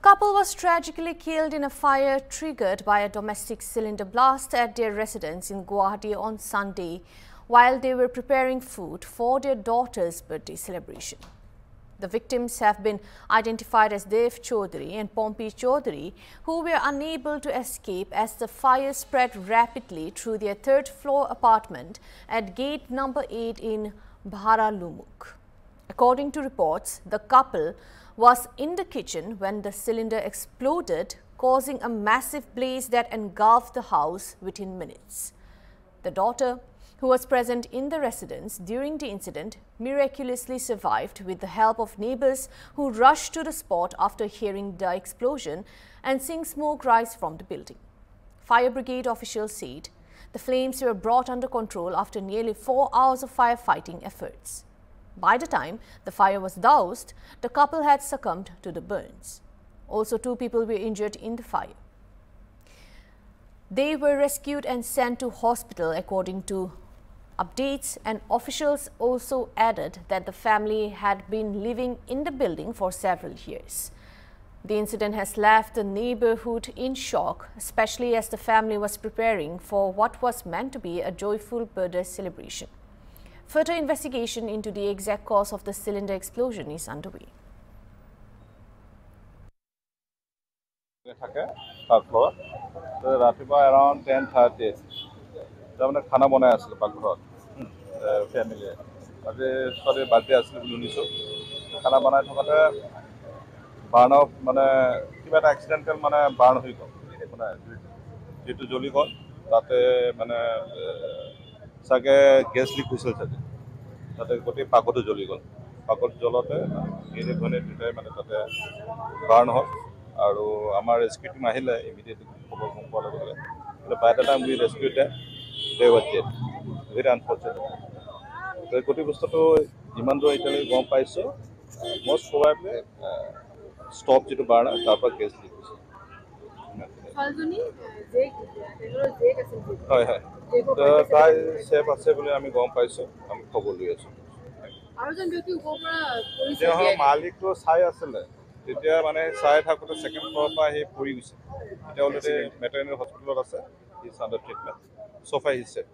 couple was tragically killed in a fire triggered by a domestic cylinder blast at their residence in Guwahati on Sunday while they were preparing food for their daughter's birthday celebration. The victims have been identified as Dev Chaudhary and Pompi Chaudhary, who were unable to escape as the fire spread rapidly through their third-floor apartment at gate number 8 in Bhara Lumuk. According to reports, the couple was in the kitchen when the cylinder exploded, causing a massive blaze that engulfed the house within minutes. The daughter, who was present in the residence during the incident, miraculously survived with the help of neighbors who rushed to the spot after hearing the explosion and seeing smoke rise from the building. Fire brigade officials said the flames were brought under control after nearly 4 hours of firefighting efforts. By the time the fire was doused, the couple had succumbed to the burns. Also, 2 people were injured in the fire. They were rescued and sent to hospital according to updates, and officials also added that the family had been living in the building for several years. The incident has left the neighborhood in shock, especially as the family was preparing for what was meant to be a joyful birthday celebration. Further investigation into the exact cause of the cylinder explosion is underway. Around 10:30, the khana banai asle paghor family. Ade sore birthday asle luniso. Khana banai thokate burn off mane kiba ta accidental mane burn hoi gol. Ekona jetu joli gol tate mane sage gas leak hoisil thake. Tate gotei pakoto joli gol. Pakot jolote ene bhone dutai mane tate burn hol. আৰু আমাৰ rescue team আহিলে immediately খবৰ গম পোৱাৰ লগে লগে by the time we rescued them they were dead very unfortunate গোটেই বস্তুটো যিমান দূৰ এতিয়ালৈ গম পাইছোঁ মষ্ট প্ৰবাবলি ষ্টপ যিটো বাৰ্ণাৰ তাৰ পৰা গেছ লিক হৈছে হয় হয় তাই ছেফ আছে বুলি আমি গম পাইছোঁ আমি খবৰ লৈ আছোঁ মালিকটো চাই আছিলে তেতিয়া মানে চাই থাকোঁতে ছেকেণ্ড ফ্ল'ৰৰ পৰা আহি পৰি গৈছে এতিয়া অলৰেডি ভেটেৰিনেৰী হস্পিটেলত আছে ইজ আণ্ডাৰ ট্ৰিটমেণ্ট চ' ফাৰ হিজ ছেফ